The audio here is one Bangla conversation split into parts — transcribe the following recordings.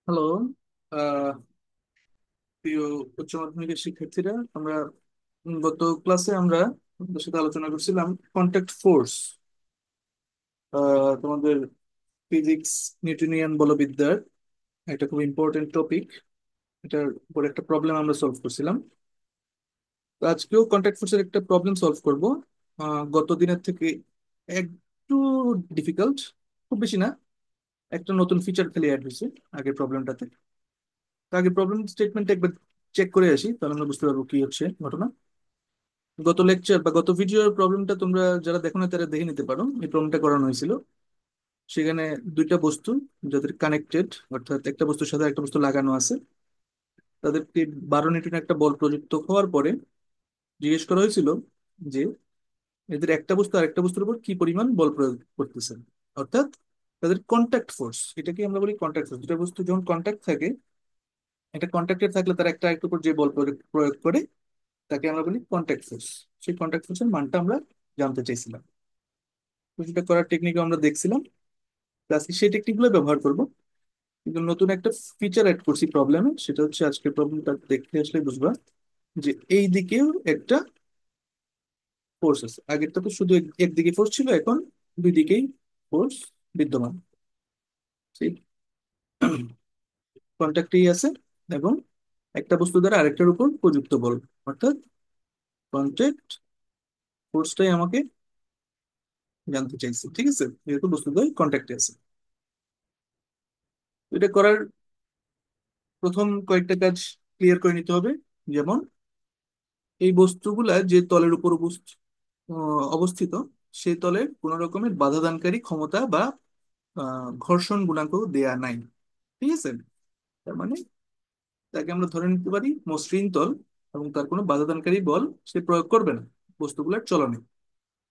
হ্যালো। প্রিয় উচ্চ মাধ্যমিকের শিক্ষার্থীরা, আমরা গত ক্লাসে আমরা তোমাদের সাথে আলোচনা করছিলাম কন্ট্যাক্ট ফোর্স। তোমাদের ফিজিক্স নিউটনিয়ান বলবিদ্যার একটা খুব ইম্পর্টেন্ট টপিক। এটার উপর একটা প্রবলেম আমরা সলভ করছিলাম। তো আজকেও কন্ট্যাক্ট ফোর্সের একটা প্রবলেম সলভ করব। গত দিনের থেকে একটু ডিফিকাল্ট, খুব বেশি না। একটা নতুন ফিচার খালি অ্যাড হয়েছে আগের প্রবলেমটাতে। তো আগে প্রবলেম স্টেটমেন্ট একবার চেক করে আসি, তাহলে আমরা বুঝতে পারবো কি হচ্ছে ঘটনা। গত লেকচার বা গত ভিডিওর প্রবলেমটা তোমরা যারা দেখো না তারা দেখে নিতে পারো। এই প্রবলেমটা করানো হয়েছিল। সেখানে দুইটা বস্তু যাদের কানেক্টেড, অর্থাৎ একটা বস্তুর সাথে একটা বস্তু লাগানো আছে, তাদেরকে 12 নিউটন একটা বল প্রযুক্ত হওয়ার পরে জিজ্ঞেস করা হয়েছিল যে এদের একটা বস্তু আর একটা বস্তুর উপর কি পরিমাণ বল প্রয়োগ করতেছে, অর্থাৎ তাদের কন্ট্যাক্ট ফোর্স। এটাকে আমরা বলি কন্ট্যাক্ট ফোর্স। দুটা বস্তু যখন কন্ট্যাক্ট থাকে, একটা কন্ট্যাক্টেড থাকলে তারা একটা আরেকটার উপর যে বল প্রয়োগ প্রয়োগ করে তাকে আমরা বলি কন্ট্যাক্ট ফোর্স। সেই কন্ট্যাক্ট ফোর্সের মানটা আমরা জানতে চাইছিলাম। তো সেটা করার টেকনিক আমরা দেখছিলাম, প্লাস সেই টেকনিকগুলো ব্যবহার করব। কিন্তু নতুন একটা ফিচার অ্যাড করছি প্রবলেমে, সেটা হচ্ছে আজকের প্রবলেমটা দেখে আসলে বুঝবা যে এই দিকেও একটা ফোর্স আছে। আগেরটা তো শুধু একদিকে ফোর্স ছিল, এখন দুই দিকেই ফোর্স বিদ্যমান। সেই কন্ট্যাক্টেই আছে, এবং একটা বস্তু দ্বারা আরেকটার উপর প্রযুক্ত বল, অর্থাৎ কন্ট্যাক্ট ফোর্সটাই আমাকে জানতে চাইছে। ঠিক আছে, যেহেতু বস্তু দ্বয় কন্ট্যাক্টে আছে। এটা করার প্রথম কয়েকটা কাজ ক্লিয়ার করে নিতে হবে। যেমন এই বস্তুগুলা যে তলের উপর অবস্থিত, সেই তলে কোনো রকমের বাধাদানকারী ক্ষমতা বা ঘর্ষণ গুণাঙ্ক দেয়া নাই। ঠিক আছে, তার মানে তাকে আমরা ধরে নিতে পারি মসৃণ তল, এবং তার কোনো বাধাদানকারী বল সে প্রয়োগ করবে না বস্তুগুলার চলনে।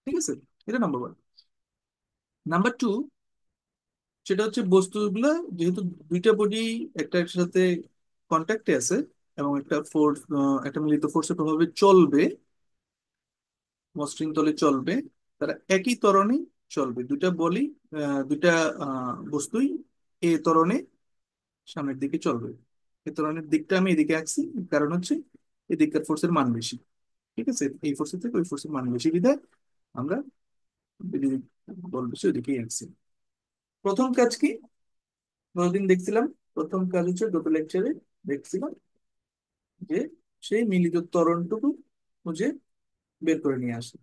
ঠিক আছে, এটা নাম্বার ওয়ান। নাম্বার টু, সেটা হচ্ছে বস্তুগুলা যেহেতু দুইটা বডি একটা একটার সাথে কন্ট্যাক্টে আছে, এবং একটা ফোর্স, একটা মিলিত ফোর্সের প্রভাবে চলবে, মসৃণ তলে চলবে, তারা একই ত্বরণে চলবে। দুইটা বলি, দুইটা বস্তুই এ ত্বরণে সামনের দিকে চলবে। এ ত্বরণের দিকটা আমি এদিকে আঁকছি, কারণ হচ্ছে এদিককার ফোর্সের মান বেশি। ঠিক আছে, এই ফোর্সের থেকে ওই ফোর্সের মান বেশি বিধায় আমরা এদিকে বল বেশি ওইদিকেই আঁকছি। প্রথম কাজ কি, গতদিন দেখছিলাম, প্রথম কাজ হচ্ছে গত লেকচারে দেখছিলাম যে সেই মিলিত ত্বরণটুকু খুঁজে বের করে নিয়ে আসে।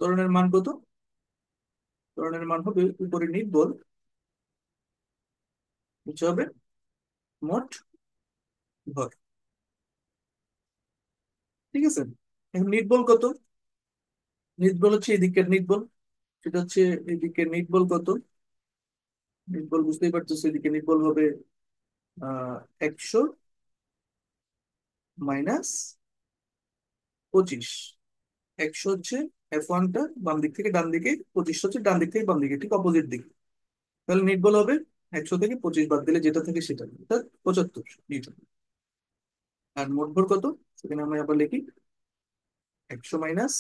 ত্বরণের মান কত? ত্বরণের মান হবে উপরে নিট বল, নিচে হবে মোট ভর। ঠিক আছে, এখন নিট বল কত? নিট বল হচ্ছে এদিকের নিট বল, সেটা হচ্ছে এদিকের নিট বল কত? নিট বল বুঝতেই পারতেছো, এদিকে নিট বল হবে 100 মাইনাস 25। 100 হচ্ছে F1টা বাম দিক থেকে ডান দিকে, 25 হচ্ছে ডান দিক থেকে বাম দিকে, ঠিক অপোজিট দিকে। তাহলে নিট বল হবে 100 থেকে 25 বাদ দিলে যেটা থাকে সেটা, অর্থাৎ 75 নিউটন। আর মোট ভর কত? সেখানে আমরা আবার লিখি 100 মাইনাস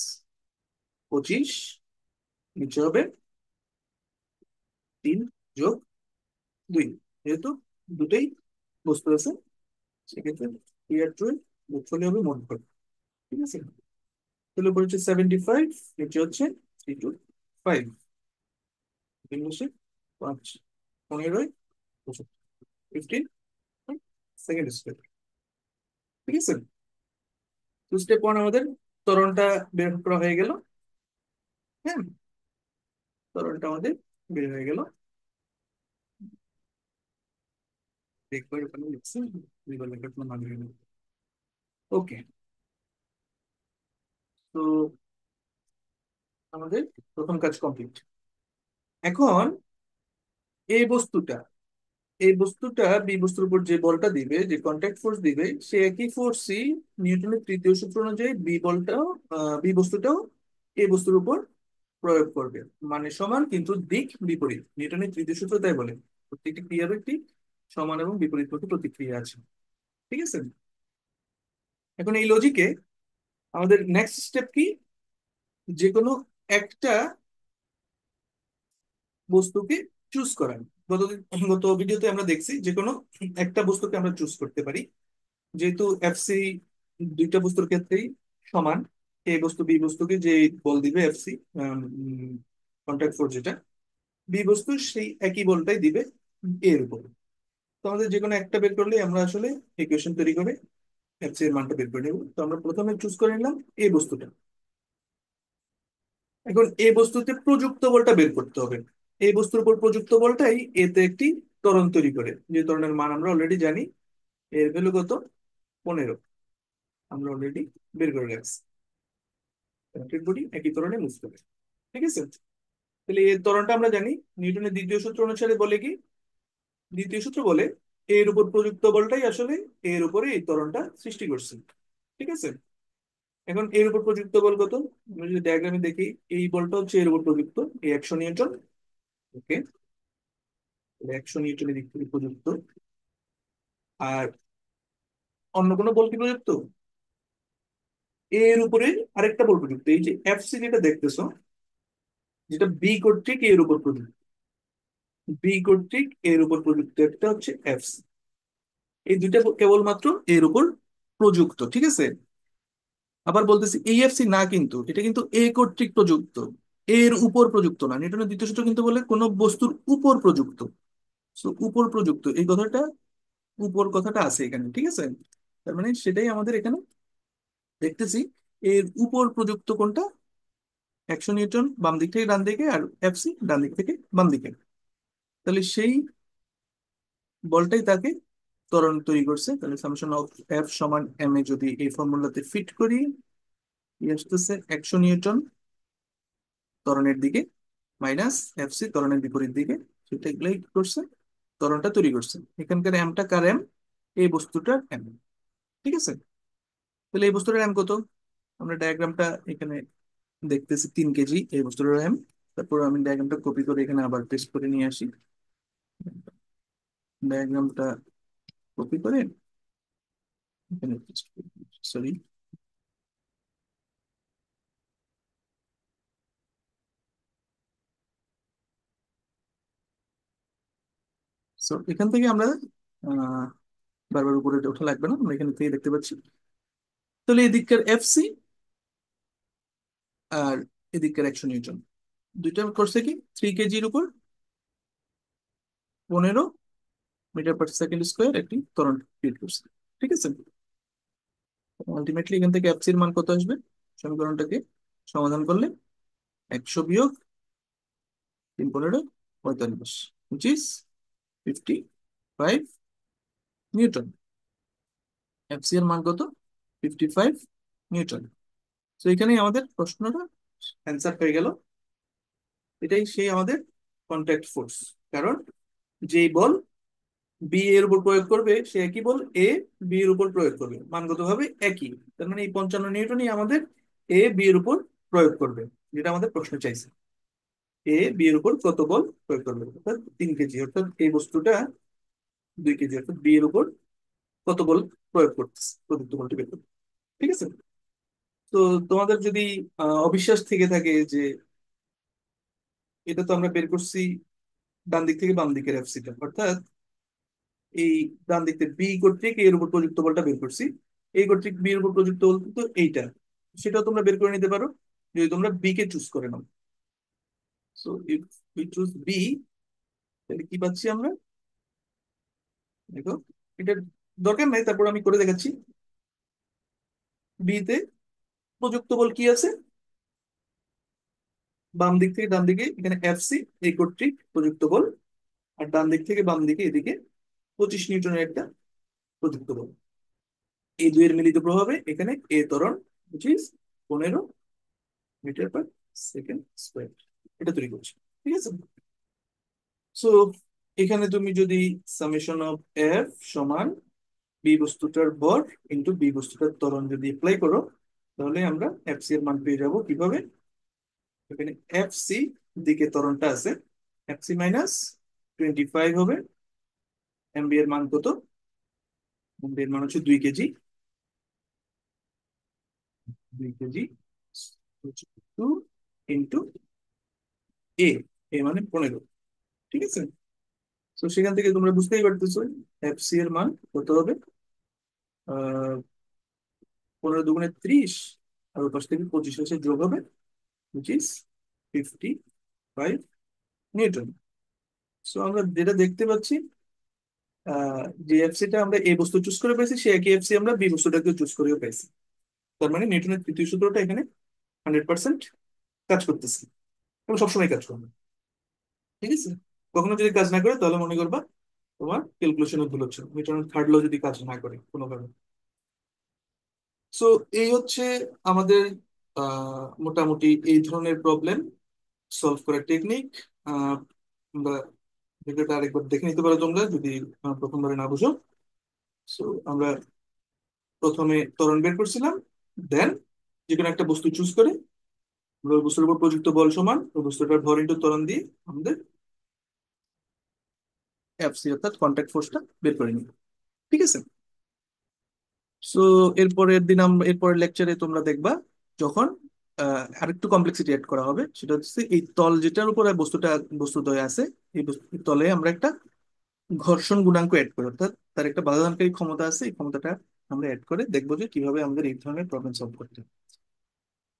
25, নিচে হবে 3 যোগ 2। যেহেতু দুটোই বস্তু আছে, সেক্ষেত্রে ক্লিয়ার টু যোগফল হবে মোট ভর। ঠিক আছে, তাহলে উপরে হচ্ছে 75, নিচে হচ্ছে 3 টু 5, ইংলিশে 5, 15, 15 সেকেন্ড স্টেপ। ঠিক আছে, তো স্টেপ ওয়ান আমাদের ত্বরণটা বের করা হয়ে গেল। হ্যাঁ, ত্বরণটা আমাদের বের হয়ে গেল। একবার ওখানে লিখছি, দুইবার লেখার কোনো মানে নেই। ওকে, তো আমাদের প্রথম কাজ কমপ্লিট। এখন এই বস্তুটা এই বস্তুটা বি বস্তুর উপর যে বলটা দিবে, যে কন্ট্যাক্ট ফোর্স দিবে, সে একই ফোর্সই নিউটনের তৃতীয় সূত্র অনুযায়ী বি বলটাও, বি বস্তুটাও এই বস্তুর উপর প্রয়োগ করবে। মানে সমান কিন্তু দিক বিপরীত। নিউটনের তৃতীয় সূত্র তাই বলে প্রত্যেকটি ক্রিয়ার একটি সমান এবং বিপরীত পক্ষে প্রতিক্রিয়া আছে। ঠিক আছে, এখন এই লজিকে আমাদের নেক্সট স্টেপ কি, যে কোনো একটা বস্তুকে চুজ করা। গত গত ভিডিওতে আমরা দেখছি যে কোনো একটা বস্তুকে আমরা চুজ করতে পারি। যেহেতু এফসি দুইটা বস্তুর ক্ষেত্রেই সমান, এ বস্তু বি বস্তুকে যে বল দিবে এফসি, কন্ট্যাক্ট ফোর্স যেটা, বি বস্তু সেই একই বলটাই দিবে এর উপর। তো আমাদের যে কোনো একটা বের করলে আমরা আসলে ইকুয়েশন তৈরি করে এফসি এর মানটা বের করে নেব। তো আমরা প্রথমে চুজ করে নিলাম এই বস্তুটা। এখন এই বস্তুতে প্রযুক্ত বলটা বের করতে হবে। এই বস্তুর উপর প্রযুক্ত বলটাই এতে একটি ত্বরণ তৈরি করে, যে ত্বরণের মান আমরা অলরেডি জানি। এর ভ্যালু কত? 15। আমরা অলরেডি বের করে রাখছি। ইলেকট্রিক বডি একই ত্বরণে মুভ করে। ঠিক আছে, তাহলে এর ত্বরণটা আমরা জানি। নিউটনের দ্বিতীয় সূত্র অনুসারে বলে কি? দ্বিতীয় সূত্র বলে এর উপর প্রযুক্ত বলটাই আসলে এর উপরে এই ত্বরণটা সৃষ্টি করছে। ঠিক আছে, এখন এর উপর প্রযুক্ত বল কত? আমরা যদি ডায়াগ্রামে দেখি, এই বলটা হচ্ছে এর উপর প্রযুক্ত, এই 100 নিউটন। ওকে, 100 নিউটনের দিক থেকে প্রযুক্ত। আর অন্য কোনো বল কি প্রযুক্ত? এর উপরে আরেকটা বল প্রযুক্ত, এই যে এফসি যেটা দেখতেছো, যেটা বি কর্তৃক এর উপর প্রযুক্ত। বি কর্তৃক এর উপর প্রযুক্ত একটা হচ্ছে এফসি। এই দুইটা কেবলমাত্র এর উপর প্রযুক্ত। ঠিক আছে, আবার বলতেছি এইএফসি না, কিন্তু এটা কিন্তু এ কর্তৃক প্রযুক্ত, এর উপর প্রযুক্ত না। নিউটনের দ্বিতীয় সূত্র কিন্তু বলে কোন বস্তুর উপর প্রযুক্ত। তো উপর প্রযুক্ত এই কথাটা, উপর কথাটা আছে এখানে। ঠিক আছে, তার মানে সেটাই আমাদের এখানে দেখতেছি। এর উপর প্রযুক্ত কোনটা? 100 নিউটন বাম দিক থেকে ডান দিকে, আর এফসি ডান দিক থেকে বাম দিকে। তাহলে সেই বলটাই তাকে ত্বরণ তৈরি করছে। তাহলে সামেশন অফ এফ সমান এম এ যদি এই ফর্মুলাতে ফিট করি, কি আসতেছে? 100 নিউটন ত্বরণের দিকে মাইনাস এফসি ত্বরণের বিপরীত দিকে, সেটা এগুলাই কি করছে? ত্বরণটা তৈরি করছে। এখানকার এমটা কার এম? এই বস্তুটার এম। ঠিক আছে, তাহলে এই বস্তুটার এম কত? আমরা ডায়াগ্রামটা এখানে দেখতেছি 3 কেজি এই বস্তুটার এম। তারপর আমি ডায়াগ্রামটা কপি করে এখানে আবার পেস্ট করে নিয়ে আসি। ডায়াগ্রামটা কপি করে এখানে পেস্ট করি, সরি। সো এখান থেকে আমরা আহ বারবার উপরে ওঠা লাগবে না, আমরা এখান থেকে দেখতে পাচ্ছি। তাহলে এদিককার এফসি আর এদিককার 100 নিউটন, দুইটা করছে কি 3 কেজির উপর 15 মিটার পার সেকেন্ড স্কোয়ার একটি ত্বরণ ক্রিয়েট করছে। ঠিক আছে, আলটিমেটলি এখান থেকে এফসির মান কত আসবে? সমীকরণটাকে সমাধান করলে 100 বিয়োগ 3 15 45, which is 55 নিউটন। এফসি এর মান কত? 55 নিউটন। তো এখানেই আমাদের প্রশ্নটা অ্যান্সার হয়ে গেল। এটাই সেই আমাদের কন্ট্যাক্ট ফোর্স। কারণ যেই বল বি এর উপর প্রয়োগ করবে, সে একই বল এ বি এর উপর প্রয়োগ করবে, মানগতভাবে একই। তার মানে এই 55 নিউটনই আমাদের এ বি এর উপর প্রয়োগ করবে, যেটা আমাদের প্রশ্ন চাইছে। এ বি এর উপর কত বল প্রয়োগ করবে? অর্থাৎ 3 কেজি, অর্থাৎ এই বস্তুটা 2 কেজি, অর্থাৎ বি এর উপর কত বল প্রয়োগ করতেছে, প্রদত্ত বলটি বের করবে। ঠিক আছে, তো তোমাদের যদি অবিশ্বাস থেকে থাকে যে এটা তো আমরা বের করছি ডান দিক থেকে বাম দিকের এফসিটা, অর্থাৎ এই ডান দিক থেকে বি কর্তৃক এর উপর প্রযুক্ত বলটা বের করছি, এই কর্তৃক বি এর উপর প্রযুক্ত বল তো এইটা, সেটাও তোমরা বের করে নিতে পারো যদি তোমরা বি কে চুজ করে নাও। So if we choose B, তাহলে কি পাচ্ছি আমরা? দেখো, এটা দরকার নাই, তারপর আমি করে দেখাচ্ছি। বি তে প্রযুক্ত বল কি আছে? বাম দিক থেকে ডান দিকে এখানে এফসি এই কর্তৃক প্রযুক্ত বল, আর ডান দিক থেকে বাম দিকে এদিকে 25 নিউটনের একটা প্রযুক্ত বল। এই দুইয়ের মিলিত প্রভাবে এখানে এ ত্বরণ, which is 15 metre per second square, এটা তৈরি করছে। ঠিক আছে, সো এখানে তুমি যদি সামেশন অফ এফ সমান বি বস্তুটার ভর ইন্টু বি বস্তুটার ত্বরণ যদি অ্যাপ্লাই করো, তাহলে আমরা এফ সি এর মান পেয়ে যাবো কিভাবে? এখানে এফ সি দিকে ত্বরণটা আছে, এফ সি মাইনাস 25 হবে। এম বি এর মান কত? এম বি এর মান হচ্ছে 2 কেজি। 2 কেজি টু ইন্টু এ, এ মানে 15। ঠিক আছে। তো সেখান থেকে তোমরা বুঝতেই পারতেছো এফ সি এর মান কত হবে। 15 × 2 = 30, আর ওই পাশ থেকে 25 এসে যোগ হবে, which is 55 নিউটন। সো আমরা যেটা দেখতে পাচ্ছি, যে এফসিটা আমরা এ বস্তু চুজ করে পেয়েছি, সে একই এফসি আমরা বি বস্তুটাকে চুজ করেও পেয়েছি। তার মানে নিউটনের তৃতীয় সূত্রটা এখানে 100% কাজ করতেছে এবং সবসময় কাজ করবে। ঠিক আছে। কখনো যদি কাজ না করে তাহলে মনে করবা তোমার ক্যালকুলেশনে ভুল হচ্ছে, নিউটনের থার্ড ল যদি কাজ না করে কোনোভাবে। সো এই হচ্ছে আমাদের মোটামুটি এই ধরনের প্রবলেম সলভ করার টেকনিক। আমরা ভিডিওটা আরেকবার দেখে নিতে পারো তোমরা যদি প্রথমবারে না বুঝো। সো আমরা প্রথমে ত্বরণ বের করছিলাম, দেন যে কোনো একটা বস্তু চুজ করে আমরা ওই বস্তুর উপর প্রযুক্ত বল সমান ওই বস্তুটার ভর ইনটু ত্বরণ দিয়ে আমাদের এফসি অর্থাৎ কন্ট্যাক্ট ফোর্সটা বের করে নিই। ঠিক আছে। সো এরপরের দিন আমরা এরপরের লেকচারে তোমরা দেখবা যখন আরেকটু কমপ্লেক্সিটি অ্যাড করা হবে, সেটা হচ্ছে এই তল যেটার উপরে বস্তুদ্বয় আছে, এই তলে আমরা একটা ঘর্ষণ গুণাঙ্ক অ্যাড করি, অর্থাৎ তার একটা বাধাদানকারী ক্ষমতা আছে, এই ক্ষমতাটা আমরা অ্যাড করে দেখবো যে কিভাবে আমাদের এই ধরনের প্রবলেম সলভ করতে হয়।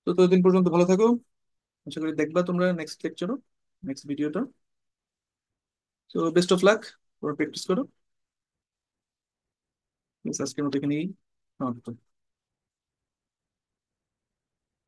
তো ততদিন পর্যন্ত ভালো থাকো। আশা করি দেখবা তোমরা নেক্সট লেকচারও, নেক্সট ভিডিওটা। তো বেস্ট অফ লাক, তোমরা প্র্যাকটিস করো। আজকের মতো এখানেই সমাপ্ত।